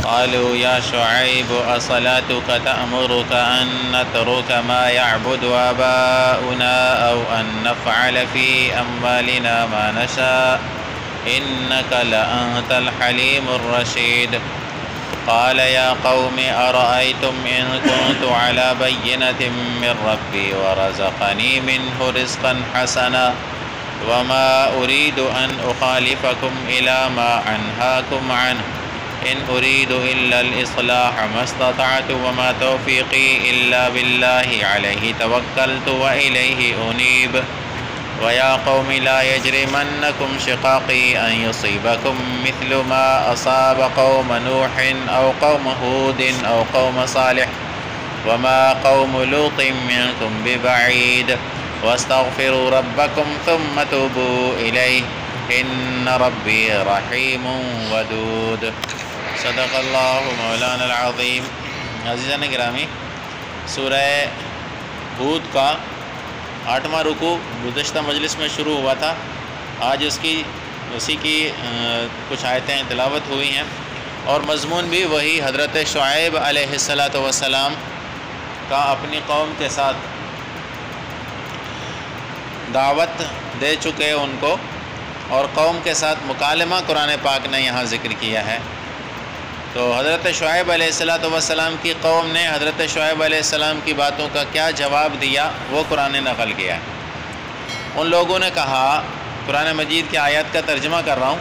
قالوا يا شعيب أصلاتك تأمرك أن نترك ما يعبد آباؤنا أو أن نفعل في أموالنا ما نشاء إنك لأنت الحليم الرشيد قال يا قوم أرأيتم إن كنت على بينة من ربي ورزقني منه رزقا حسنا وما أريد أن أخالفكم إلى ما أنهاكم عنه إن أريد إلا الإصلاح ما استطعت وما توفيقي إلا بالله عليه توكلت وإليه أنيب ويا قوم لا يجرمنكم شقاقي أن يصيبكم مثل ما أصاب قوم نوح أو قوم هود أو قوم صالح وما قوم لوط منكم ببعيد واستغفروا ربكم ثم توبوا إليه إن ربي رحيم ودود صدق اللہ مولانا العظیم۔ عزیزان گرامی، سورہ ہود کا 8واں رکوع گزشتہ مجلس میں شروع ہوا تھا۔ آج اسی کی کچھ آیتیں تلاوت ہوئی ہیں اور مضمون بھی وہی حضرت شعیب علیہ السلام کا اپنی قوم کے ساتھ دعوت دے چکے ان کو، اور قوم کے ساتھ مکالمہ قرآن پاک نے یہاں ذکر کیا ہے۔ تو حضرت شعیب علیہ السلام کی قوم نے حضرت شعیب علیہ السلام کی باتوں کا کیا جواب دیا وہ قرآن نے نقل کیا ہے۔ ان لوگوں نے کہا، قرآن مجید کی آیات کا ترجمہ کر رہا ہوں،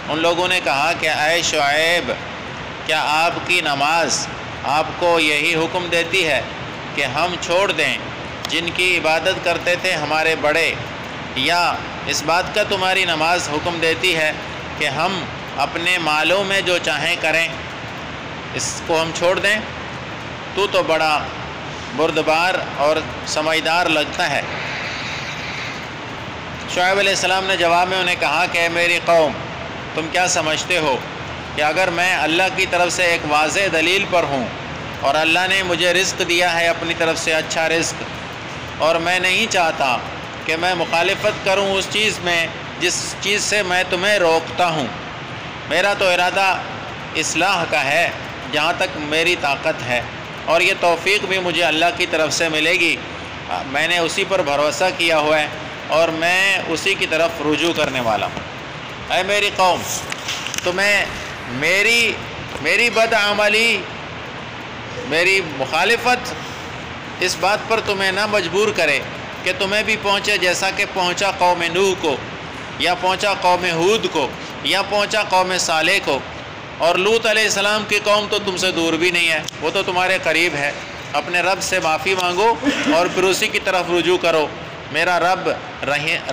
ان لوگوں نے کہا کہ اے شعیب، کیا آپ کی نماز آپ کو یہی حکم دیتی ہے کہ ہم چھوڑ دیں جن کی عبادت کرتے تھے ہمارے بڑے، یا اس بات کا تمہاری نماز حکم دیتی ہے کہ ہم اپنے مالوں میں جو چاہیں کریں، اس کو ہم چھوڑ دیں؟ تو بڑا بردبار اور سمجھدار لگتا ہے۔ شعیب علیہ السلام نے جواب میں انہیں کہا کہ اے میری قوم، تم کیا سمجھتے ہو کہ اگر میں اللہ کی طرف سے ایک واضح دلیل پر ہوں اور اللہ نے مجھے رزق دیا ہے اپنی طرف سے اچھا رزق، اور میں نہیں چاہتا کہ میں مخالفت کروں اس چیز میں جس چیز سے میں تمہیں روکتا ہوں، میرا تو ارادہ اصلاح کا ہے جہاں تک میری طاقت ہے، اور یہ توفیق بھی مجھے اللہ کی طرف سے ملے گی، میں نے اسی پر بھروسہ کیا ہوا ہے اور میں اسی کی طرف رجوع کرنے والا ہوں۔ اے میری قوم، تمہیں میری بدعملی، میری مخالفت اس بات پر تمہیں نہ مجبور کرے کہ تمہیں بھی پہنچے جیسا کہ پہنچا قوم نوح کو، یا پہنچا قوم ہود کو، یا پہنچا قوم صالح کو، اور لوط علیہ السلام کی قوم تو تم سے دور بھی نہیں ہے، وہ تو تمہارے قریب ہے۔ اپنے رب سے معافی مانگو اور پھر اسی کی طرف رجوع کرو، میرا رب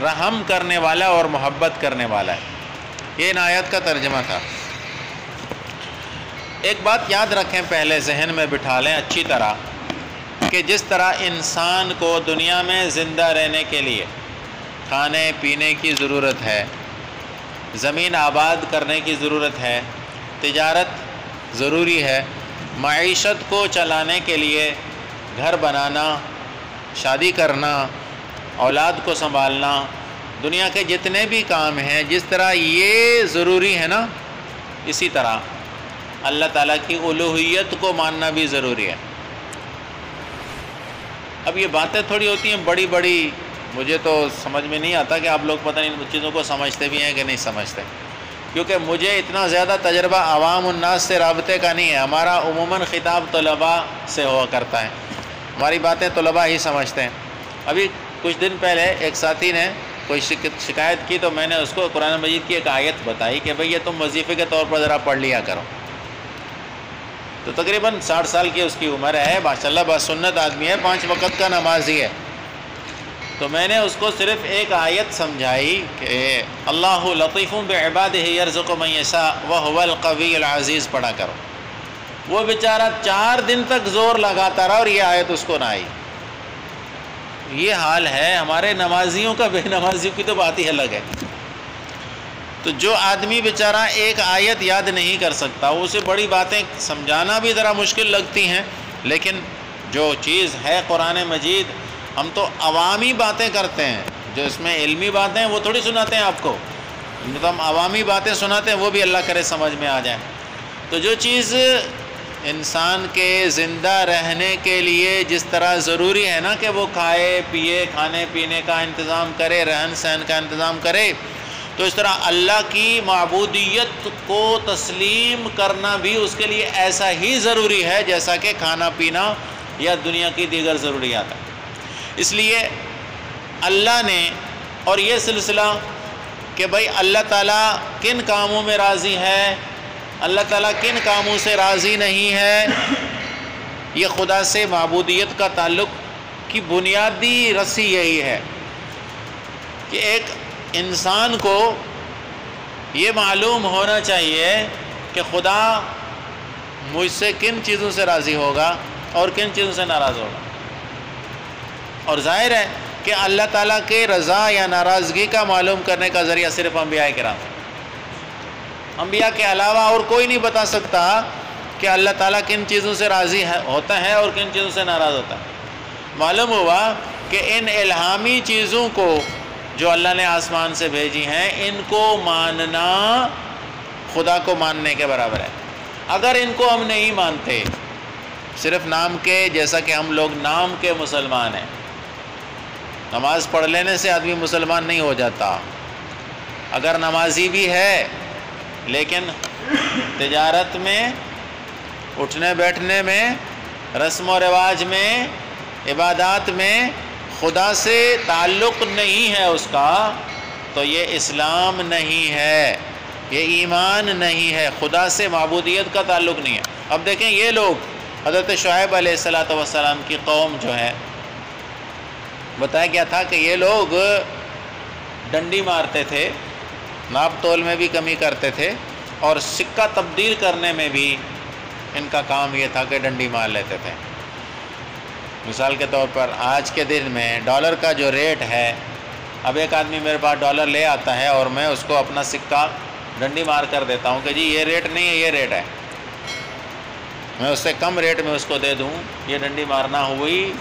رحم کرنے والا اور محبت کرنے والا ہے۔ یہ ان آیت کا ترجمہ تھا۔ ایک بات یاد رکھیں، پہلے ذہن میں بٹھا لیں اچھی طرح، کہ جس طرح انسان کو دنیا میں زندہ رہنے کے لیے کھانے پینے کی ضرورت ہے، زمین آباد کرنے کی ضرورت ہے، تجارت ضروری ہے، معیشت کو چلانے کے لیے گھر بنانا، شادی کرنا، اولاد کو سنبھالنا، دنیا کے جتنے بھی کام ہیں، جس طرح یہ ضروری ہے نا، اسی طرح اللہ تعالیٰ کی الوہیت کو ماننا بھی ضروری ہے۔ اب یہ باتیں تھوڑی ہوتی ہیں بڑی بڑی، مجھے تو سمجھ میں نہیں آتا کہ آپ لوگ پتہ نہیں ان چیزوں کو سمجھتے بھی ہیں کہ نہیں سمجھتے، کیونکہ مجھے اتنا زیادہ تجربہ عوام الناس سے رابطے کا نہیں ہے۔ ہمارا عموماً خطاب طلباء سے ہوا کرتا ہے، ہماری باتیں طلباء ہی سمجھتے ہیں۔ ابھی کچھ دن پہلے ایک ساتھی نے کوئی شکایت کی تو میں نے اس کو قرآن مجید کی ایک آیت بتائی کہ بھئی یہ تم وظیفے کے طور پر ذرا پڑھ لیا کرو۔ تو تقریباً 60 سال کی اس کی عمر ہے، ماشاءاللہ باسنت آدمی ہے، 5 وقت کا نمازی ہے۔ تو میں نے اس کو صرف ایک آیت سمجھائی کہ اللہ لطیف بعبادہ یرزق من یشاء وہو القوی العزیز پڑھا کرو۔ وہ بیچارہ 4 دن تک زور لگاتا رہا اور یہ آیت اس کو نہ آئی۔ یہ حال ہے ہمارے نمازیوں کا، بے نمازیوں کی تو بات ہی الگ ہے۔ تو جو آدمی بیچارہ ایک آیت یاد نہیں کر سکتا، اسے بڑی باتیں سمجھانا بھی ذرا مشکل لگتی ہیں، لیکن جو چیز ہے قرآن مجید، ہم تو عوامی باتیں کرتے ہیں، جو اس میں علمی باتیں ہیں وہ تھوڑی سناتے ہیں آپ کو، تو ہم عوامی باتیں سناتے ہیں، وہ بھی اللہ کرے سمجھ میں آ جائیں۔ تو جو چیز انسان کے زندہ رہنے کے لیے جس طرح ضروری ہے نا کہ وہ کھائے پیے، کھانے پینے کا انتظام کرے، رہن سہن کا انتظام کرے، تو اس طرح اللہ کی معبودیت کو تسلیم کرنا بھی اس کے لیے ایسا ہی ضروری ہے جیسا کہ کھانا پینا یا دنیا کی دیگر ضروریات ہیں۔ اس لیے اللہ نے، اور یہ سلسلہ کہ بھائی اللہ تعالیٰ کن کاموں میں راضی ہے، اللہ تعالیٰ کن کاموں سے راضی نہیں ہے، یہ خدا سے معبودیت کا تعلق کی بنیادی رسی یہی ہے کہ ایک انسان کو یہ معلوم ہونا چاہیے کہ خدا مجھ سے کن چیزوں سے راضی ہوگا اور کن چیزوں سے ناراض ہوگا۔ اور ظاہر ہے کہ اللہ تعالیٰ کے رضا یا ناراضگی کا معلوم کرنے کا ذریعہ صرف انبیاء کرام، انبیاء کے علاوہ اور کوئی نہیں بتا سکتا کہ اللہ تعالیٰ کن چیزوں سے راضی ہوتا ہے اور کن چیزوں سے ناراض ہوتا ہے۔ معلوم ہوا کہ ان الہامی چیزوں کو جو اللہ نے آسمان سے بھیجی ہیں، ان کو ماننا خدا کو ماننے کے برابر ہے۔ اگر ان کو ہم نہیں مانتے، صرف نام کے، جیسا کہ ہم لوگ نام کے مسلمان ہیں، نماز پڑھ لینے سے آدمی مسلمان نہیں ہو جاتا۔ اگر نمازی بھی ہے لیکن تجارت میں، اٹھنے بیٹھنے میں، رسم و رواج میں، عبادات میں خدا سے تعلق نہیں ہے اس کا، تو یہ اسلام نہیں ہے، یہ ایمان نہیں ہے، خدا سے معبودیت کا تعلق نہیں ہے۔ اب دیکھیں یہ لوگ، حضرت شعیب علیہ السلام کی قوم جو ہے، بتایا گیا تھا کہ یہ لوگ ڈنڈی مارتے تھے، ناپ تول میں بھی کمی کرتے تھے، اور سکہ تبدیل کرنے میں بھی ان کا کام یہ تھا کہ ڈنڈی مار لیتے تھے۔ مثال کے طور پر آج کے دن میں ڈالر کا جو ریٹ ہے، اب ایک آدمی میرے پاس ڈالر لے آتا ہے اور میں اس کو اپنا سکہ ڈنڈی مار کر دیتا ہوں کہ جی یہ ریٹ نہیں ہے، یہ ریٹ ہے، میں اس سے کم ریٹ میں اس کو دے دوں، یہ ڈنڈی مارنا ہوئی۔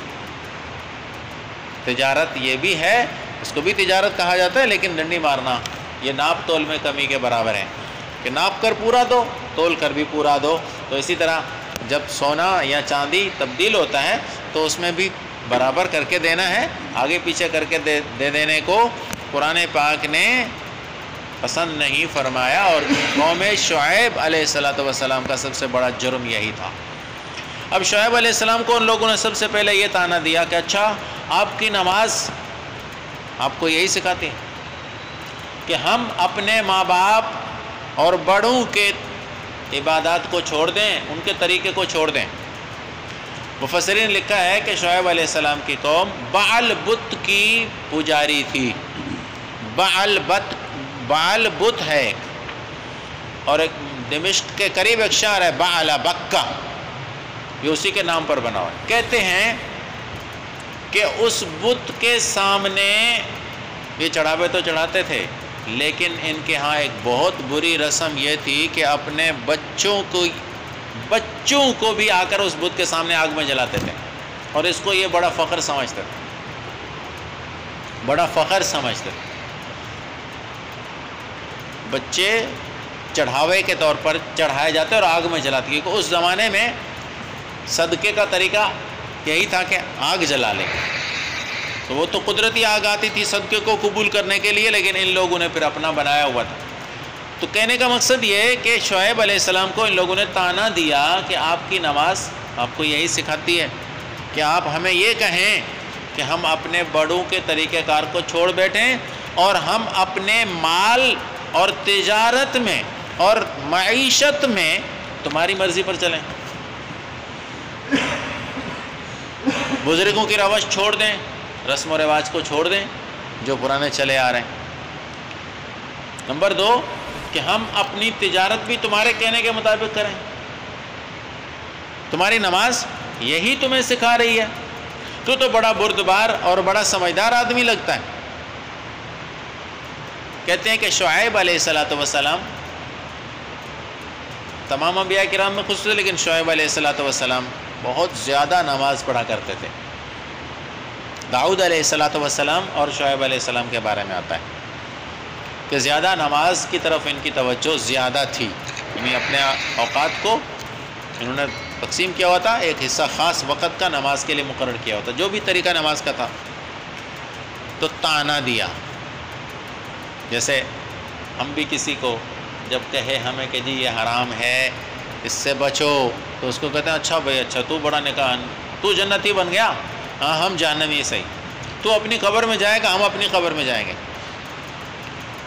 تجارت یہ بھی ہے، اس کو بھی تجارت کہا جاتا ہے، لیکن ڈنڈی مارنا یہ ناپ تول میں کمی کے برابر ہے کہ ناپ کر پورا دو، تول کر بھی پورا دو۔ تو اسی طرح جب سونا یا چاندی تبدیل ہوتا ہے تو اس میں بھی برابر کر کے دینا ہے، آگے پیچھے کر کے دے دینے کو قرآن پاک نے پسند نہیں فرمایا، اور قوم شعیب علیہ السلام کا سب سے بڑا جرم یہی تھا۔ اب شعیب علیہ السلام کو ان لوگوں نے سب سے پہلے یہ طعنہ دیا کہ اچھا آپ کی نماز آپ کو یہی سکھاتی ہے کہ ہم اپنے ماں باپ اور بڑوں کے عبادات کو چھوڑ دیں، ان کے طریقے کو چھوڑ دیں۔ مفسرین نے لکھا ہے کہ شعیب علیہ السلام کی قوم بعل بت کی پجاری تھی۔ بعل بت ہے، اور ایک دمشق کے قریب ایک شہر ہے بعل بکہ، یہ اسی کے نام پر بنا ہوا ہے۔ کہتے ہیں کہ اس بت کے سامنے یہ چڑھاوے تو چڑھاتے تھے، لیکن ان کے ہاں ایک بہت بری رسم یہ تھی کہ اپنے بچوں کو بھی آ کر اس بت کے سامنے آگ میں جلاتے تھے، اور اس کو یہ بڑا فخر سمجھتے تھے، بڑا فخر سمجھتے تھے۔ بچے چڑھاوے کے طور پر چڑھائے جاتے اور آگ میں جلاتے، کیونکہ اس زمانے میں صدقے کا طریقہ یہی تھا کہ آگ جلا لیں، تو وہ تو قدرتی آگ آتی تھی صدقے کو قبول کرنے کے لیے، لیکن ان لوگوں نے پھر اپنا بنایا ہوا تھا۔ تو کہنے کا مقصد یہ ہے کہ شعیب علیہ السلام کو ان لوگوں نے طعنہ دیا کہ آپ کی نماز آپ کو یہی سکھاتی ہے کہ آپ ہمیں یہ کہیں کہ ہم اپنے بڑوں کے طریقہ کار کو چھوڑ بیٹھیں، اور ہم اپنے مال اور تجارت میں اور معیشت میں تمہاری مرضی پر چلیں، بزرگوں کی روش چھوڑ دیں، رسم و رواج کو چھوڑ دیں جو پرانے چلے آ رہے ہیں۔ نمبر 2 کہ ہم اپنی تجارت بھی تمہارے کہنے کے مطابق کریں، تمہاری نماز یہی تمہیں سکھا رہی ہے۔ تو بڑا بردبار اور بڑا سمجھدار آدمی لگتا ہے۔ کہتے ہیں کہ شعیب علیہ السلام تمام انبیاء کرام میں خصوصی، لیکن شعیب علیہ السلام بہت زیادہ نماز پڑھا کرتے تھے۔ داؤد علیہ السلام اور شعیب علیہ السلام کے بارے میں آتا ہے کہ زیادہ نماز کی طرف ان کی توجہ زیادہ تھی۔ یعنی اپنے اوقات کو انہوں نے تقسیم کیا ہوا تھا، ایک حصہ خاص وقت کا نماز کے لیے مقرر کیا ہوا تھا، جو بھی طریقہ نماز کا تھا۔ تو طعنہ دیا، جیسے ہم بھی کسی کو جب کہے ہمیں کہ جی یہ حرام ہے اس سے بچو، تو اس کو کہتے ہیں اچھا بھائی اچھا، تو بڑا نکاح، تو جنتی بن گیا، ہاں ہم جہنمی صحیح، تو اپنی قبر میں جائے گا، ہم اپنی قبر میں جائیں گے۔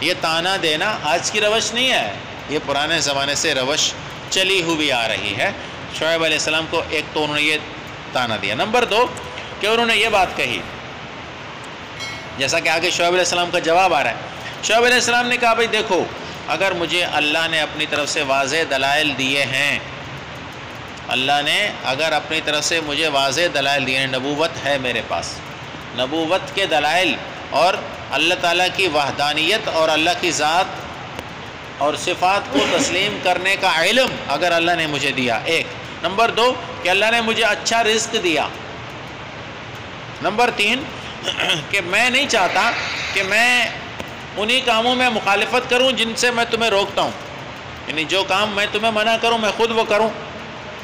یہ طعنہ دینا آج کی روش نہیں ہے، یہ پرانے زمانے سے روش چلی ہوئی آ رہی ہے۔ شعیب علیہ السلام کو ایک تو انہوں نے یہ طعنہ دیا۔ نمبر 2 کہ انہوں نے یہ بات کہی، جیسا کہ آگے شعیب علیہ السلام کا جواب آ رہا ہے۔ شعیب علیہ السلام نے کہا بھائی دیکھو، اگر مجھے اللہ نے اپنی طرف سے واضح دلائل دیے ہیں، اللہ نے اگر اپنی طرف سے مجھے واضح دلائل دیے ہیں، نبوت ہے میرے پاس، نبوت کے دلائل اور اللہ تعالیٰ کی وحدانیت اور اللہ کی ذات اور صفات کو تسلیم کرنے کا علم اگر اللہ نے مجھے دیا، ایک۔ نمبر 2 کہ اللہ نے مجھے اچھا رزق دیا۔ نمبر 3 کہ میں نہیں چاہتا کہ میں انہی کاموں میں مخالفت کروں جن سے میں تمہیں روکتا ہوں، یعنی جو کام میں تمہیں منع کروں میں خود وہ کروں،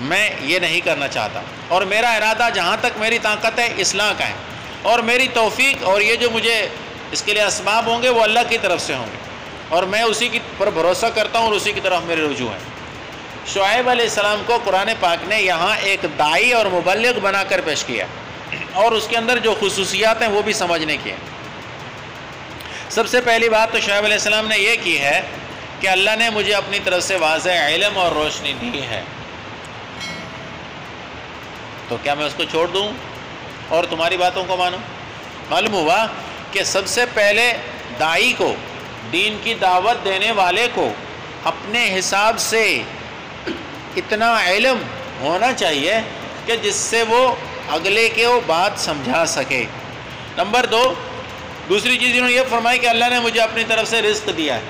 میں یہ نہیں کرنا چاہتا، اور میرا ارادہ جہاں تک میری طاقت ہے اصلاح کا ہے، اور میری توفیق اور یہ جو مجھے اس کے لیے اسباب ہوں گے وہ اللہ کی طرف سے ہوں گے، اور میں اسی کی پر بھروسہ کرتا ہوں اور اسی کی طرف میرے رجوع ہے۔ شعیب علیہ السلام کو قرآن پاک نے یہاں ایک داعی اور مبلغ بنا کر پیش کیا، اور اس کے اندر جو خصوصیات ہیں وہ بھی سمجھنے کی ہیں۔ سب سے پہلی بات تو شعیب علیہ السلام نے یہ کی ہے کہ اللہ نے مجھے اپنی طرف سے واضح علم اور روشنی دی ہے، تو کیا میں اس کو چھوڑ دوں اور تمہاری باتوں کو مانوں؟ معلوم ہوا کہ سب سے پہلے داعی کو، دین کی دعوت دینے والے کو اپنے حساب سے اتنا علم ہونا چاہیے کہ جس سے وہ اگلے کے وہ بات سمجھا سکے۔ نمبر 2 دوسری چیز انہوں نے یہ فرمائی کہ اللہ نے مجھے اپنی طرف سے رزق دیا ہے،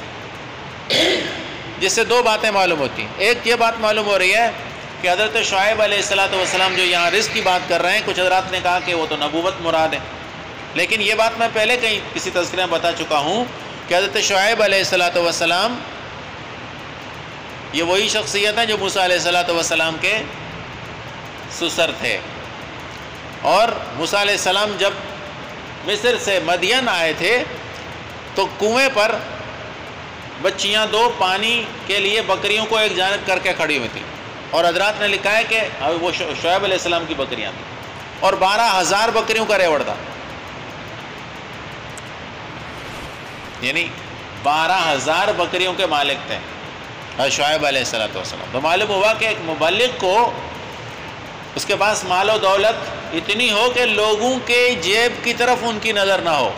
جس سے 2 باتیں معلوم ہوتی ہیں۔ ایک یہ بات معلوم ہو رہی ہے کہ حضرت شعیب علیہ السلام جو یہاں رزق کی بات کر رہے ہیں، کچھ حضرات نے کہا کہ وہ تو نبوت مراد ہے، لیکن یہ بات میں پہلے کہیں کسی تذکرے میں بتا چکا ہوں کہ حضرت شعیب علیہ السلام یہ وہی شخصیت ہیں جو موسیٰ علیہ السلام کے سسر تھے، اور موسیٰ علیہ السلام جب مصر سے مدین آئے تھے تو کنویں پر بچیاں 2 پانی کے لیے بکریوں کو ایک جانب کر کے کھڑی ہوئی تھیں، اور حضرات نے لکھا ہے کہ وہ شعیب علیہ السلام کی بکریاں تھیں، اور 12,000 بکریوں کا ریوڑ تھا، یعنی 12,000 بکریوں کے مالک تھے شعیب علیہ السلام۔ تو معلوم ہوا کہ ایک مبلغ کو اس کے پاس مال و دولت اتنی ہو کہ لوگوں کے جیب کی طرف ان کی نظر نہ ہو،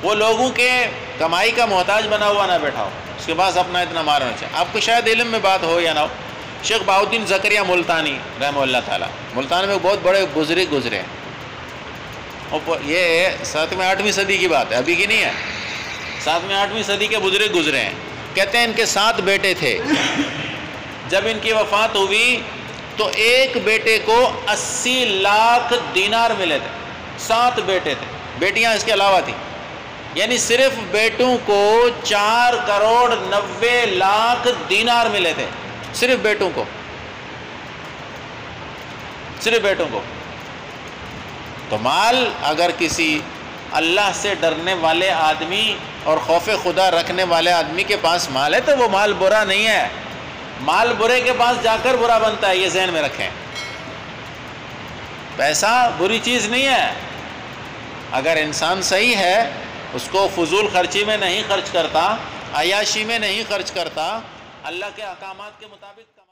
وہ لوگوں کے کمائی کا محتاج بنا ہوا نہ بیٹھا ہو، اس کے پاس اپنا اتنا مال ہونا چاہیے۔ آپ کو شاید علم میں بات ہو یا نہ ہو، شیخ بہاؤالدین زکریہ ملتانی رحمہ اللہ تعالیٰ، ملتان میں بہت بڑے بزرگ گزرے ہیں، یہ 7ویں 8ویں صدی کی بات ہے، ابھی کی نہیں ہے، 7ویں 8ویں صدی کے بزرگ گزرے ہیں۔ کہتے ہیں ان کے 7 بیٹے تھے، جب ان کی وفات ہوئی تو ایک بیٹے کو 80 لاکھ دینار ملے تھے، 7 بیٹے تھے، بیٹیاں اس کے علاوہ تھیں، یعنی صرف بیٹوں کو 4,90,00,000 دینار ملے تھے، صرف بیٹوں کو، صرف بیٹوں کو۔ تو مال اگر کسی اللہ سے ڈرنے والے آدمی اور خوف خدا رکھنے والے آدمی کے پاس مال ہے تو وہ مال برا نہیں ہے، مال برے کے پاس جا کر برا بنتا ہے، یہ ذہن میں رکھیں۔ پیسہ بری چیز نہیں ہے، اگر انسان صحیح ہے اس کو فضول خرچی میں نہیں خرچ کرتا، عیاشی میں نہیں خرچ کرتا، اللہ کے احکامات کے مطابق